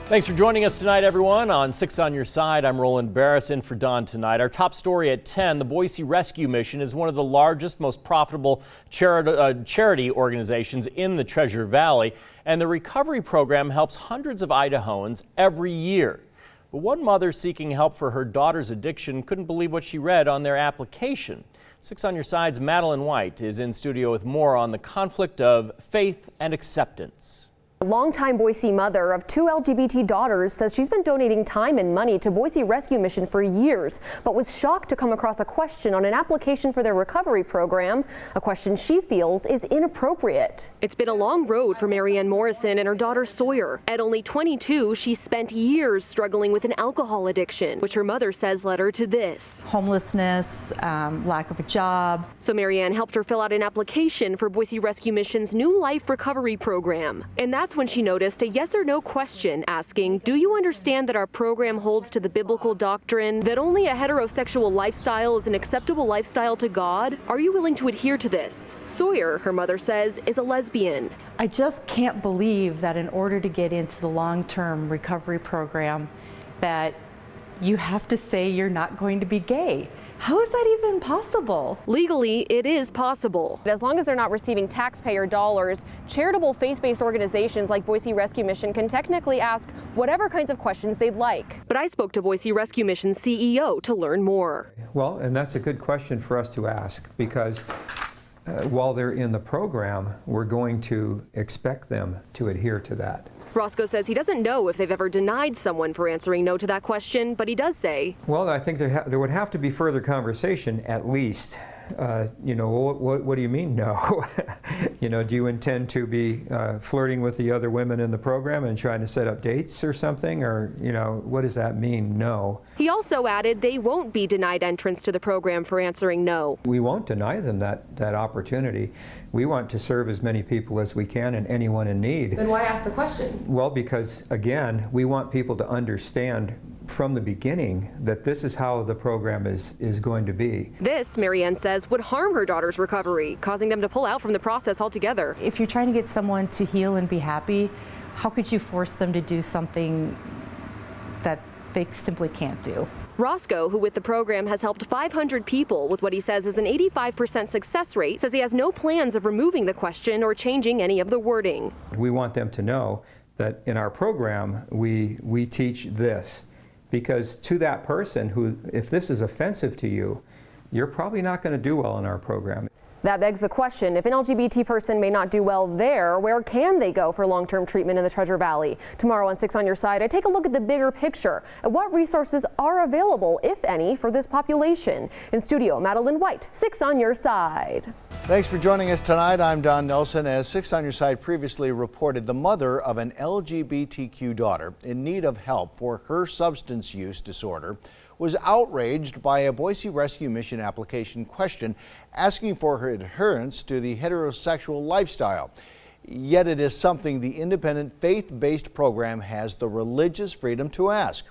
Thanks for joining us tonight, everyone. On 6 on Your Side, I'm Roland Barris in for Don tonight. Our top story at 10, the Boise Rescue Mission is one of the largest, most profitable charity organizations in the Treasure Valley, and the recovery program helps hundreds of Idahoans every year. But one mother seeking help for her daughter's addiction couldn't believe what she read on their application. 6 on Your Side's Madeline White is in studio with more on the conflict of faith and acceptance. A longtime Boise mother of 2 LGBT daughters says she's been donating time and money to Boise Rescue Mission for years, but was shocked to come across a question on an application for their recovery program, a question she feels is inappropriate. It's been a long road for Marianne Morrison and her daughter Sawyer. At only 22, she spent years struggling with an alcohol addiction, which her mother says led her to this. Homelessness, lack of a job. So Marianne helped her fill out an application for Boise Rescue Mission's New Life Recovery Program. And that's when she noticed a yes or no question asking, do you understand that our program holds to the biblical doctrine that only a heterosexual lifestyle is an acceptable lifestyle to God? Are you willing to adhere to this? Sawyer, her mother says, is a lesbian. I just can't believe that in order to get into the long-term recovery program that you have to say you're not going to be gay. How is that even possible? Legally, it is possible. As long as they're not receiving taxpayer dollars, charitable faith-based organizations like Boise Rescue Mission can technically ask whatever kinds of questions they'd like. But I spoke to Boise Rescue Mission's CEO to learn more. Well, and that's a good question for us to ask because while they're in the program, we're going to expect them to adhere to that. Roscoe says he doesn't know if they've ever denied someone for answering no to that question, but he does say, well, I think there would have to be further conversation at least. What do you mean no? Do you intend to be flirting with the other women in the program and trying to set up dates or something? Or, what does that mean, no? He also added they won't be denied entrance to the program for answering no. We won't deny them that opportunity. We want to serve as many people as we can and anyone in need. Then why ask the question? Well, because, again, we want people to understand from the beginning that this is how the program is going to be. This, Marianne says, would harm her daughter's recovery, causing them to pull out from the process altogether. If you're trying to get someone to heal and be happy, how could you force them to do something that they simply can't do? Roscoe, who with the program has helped 500 people with what he says is an 85% success rate, says he has no plans of removing the question or changing any of the wording. We want them to know that in our program we teach this. Because to that person who, if this is offensive to you, you're probably not going to do well in our program. That begs the question, if an LGBT person may not do well there, where can they go for long-term treatment in the Treasure Valley? Tomorrow on 6 on Your Side, I take a look at the bigger picture and what resources are available, if any, for this population. In studio, Madeline White, 6 on Your Side. Thanks for joining us tonight. I'm Don Nelson. As 6 on Your Side previously reported, the mother of an LGBTQ daughter in need of help for her substance use disorder was outraged by a Boise Rescue Mission application question asking for her adherence to the heterosexual lifestyle. Yet it is something the independent faith-based program has the religious freedom to ask.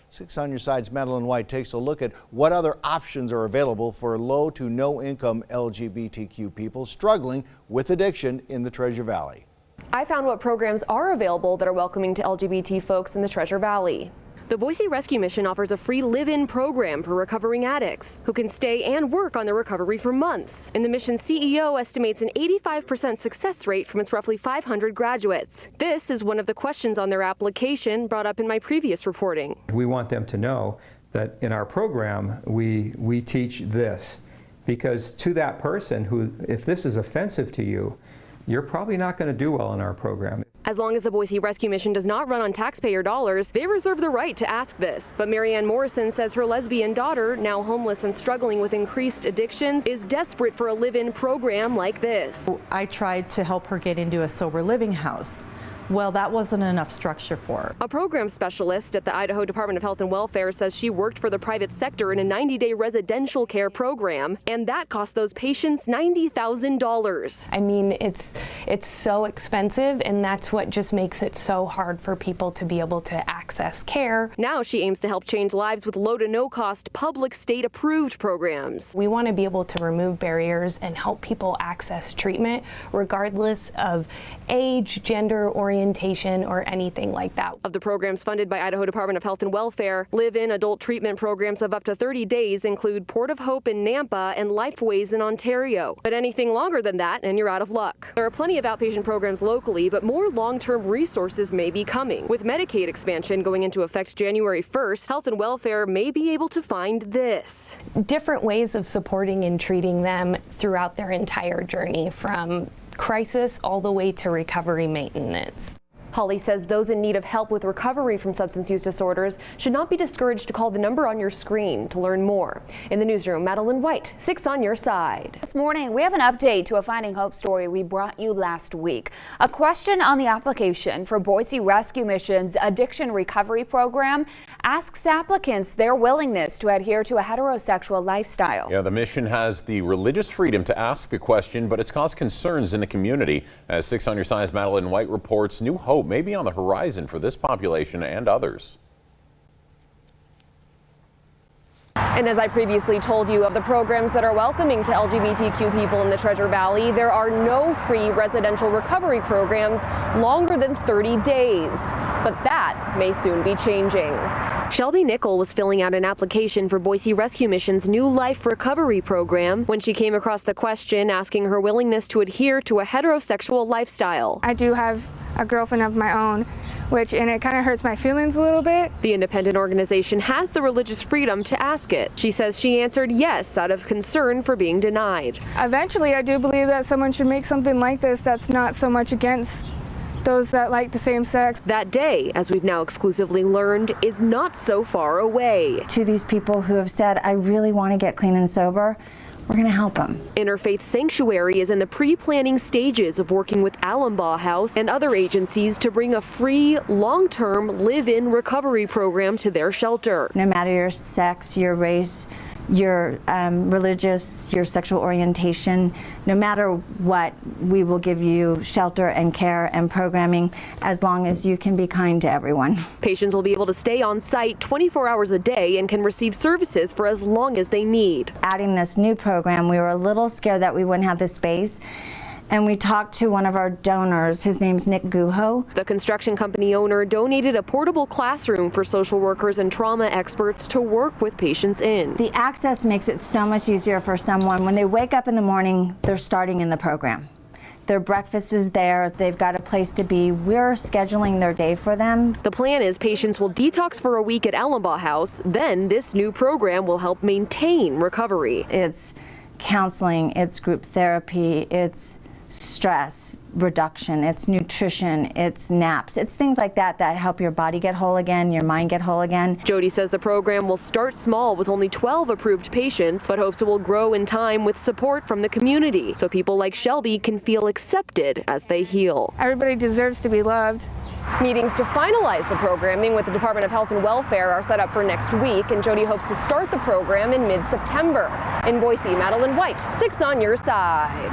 6 on Your Side's Madeline White takes a look at what other options are available for low to no income LGBTQ people struggling with addiction in the Treasure Valley. I found what programs are available that are welcoming to LGBT folks in the Treasure Valley. The Boise Rescue Mission offers a free live-in program for recovering addicts who can stay and work on their recovery for months. And the mission's CEO estimates an 85% success rate from its roughly 500 graduates. This is one of the questions on their application brought up in my previous reporting. We want them to know that in our program we teach this. Because to that person who, if this is offensive to you, you're probably not going to do well in our program. As long as the Boise Rescue Mission does not run on taxpayer dollars, they reserve the right to ask this. But Marianne Morrison says her lesbian daughter, now homeless and struggling with increased addictions, is desperate for a live-in program like this. I tried to help her get into a sober living house. Well, that wasn't enough structure for her. A program specialist at the Idaho Department of Health and Welfare says she worked for the private sector in a 90-day residential care program, and that cost those patients $90,000. I mean, it's so expensive, and that's what just makes it so hard for people to be able to access care. Now she aims to help change lives with low to no cost public state-approved programs. We want to be able to remove barriers and help people access treatment regardless of age, gender, orientation, orientation or anything like that. Of the programs funded by Idaho Department of Health and Welfare, live-in adult treatment programs of up to 30 days include Port of Hope in Nampa and Lifeways in Ontario. But anything longer than that and you're out of luck. There are plenty of outpatient programs locally, but more long-term resources may be coming. With Medicaid expansion going into effect January 1st, Health and Welfare may be able to find this. Different ways of supporting and treating them throughout their entire journey, from crisis all the way to recovery maintenance. Holly says those in need of help with recovery from substance use disorders should not be discouraged to call the number on your screen to learn more. In the newsroom, Madeline White, 6 on your side. This morning, we have an update to a Finding Hope story we brought you last week. A question on the application for Boise Rescue Mission's Addiction Recovery Program asks applicants their willingness to adhere to a heterosexual lifestyle. Yeah, the mission has the religious freedom to ask the question, but it's caused concerns in the community. As 6 on your side's Madeline White reports, new hope may be on the horizon for this population and others. And as I previously told you, of the programs that are welcoming to LGBTQ people in the Treasure Valley, there are no free residential recovery programs longer than 30 days. But that may soon be changing. Shelby Nickel was filling out an application for Boise Rescue Mission's New Life Recovery Program when she came across the question asking her willingness to adhere to a heterosexual lifestyle. I do have a girlfriend of my own, and it kind of hurts my feelings a little bit. The independent organization has the religious freedom to ask it. She says she answered yes out of concern for being denied. Eventually, I do believe that someone should make something like this that's not so much against those that like the same sex. That day, as we've now exclusively learned, is not so far away. To these people who have said, I really want to get clean and sober, we're going to help them. Interfaith Sanctuary is in the pre-planning stages of working with Allenbaugh House and other agencies to bring a free, long-term live-in recovery program to their shelter. No matter your sex, your race, your religious, your sexual orientation, no matter what, we will give you shelter and care and programming as long as you can be kind to everyone. Patients will be able to stay on site 24 hours a day and can receive services for as long as they need. Adding this new program, we were a little scared that we wouldn't have the space. And we talked to one of our donors. His name's Nick Guho. The construction company owner donated a portable classroom for social workers and trauma experts to work with patients in. The access makes it so much easier for someone. When they wake up in the morning, they're starting in the program. Their breakfast is there. They've got a place to be. We're scheduling their day for them. The plan is patients will detox for a week at Allenbaugh House. Then this new program will help maintain recovery. It's counseling, it's group therapy, it's stress reduction, it's nutrition, it's naps, it's things like that that help your body get whole again, your mind get whole again. Jody says the program will start small with only 12 approved patients, but hopes it will grow in time with support from the community so people like Shelby can feel accepted as they heal. Everybody deserves to be loved. Meetings to finalize the programming with the Department of Health and Welfare are set up for next week, and Jody hopes to start the program in mid-September. In Boise, Madeline White, 6 on your side.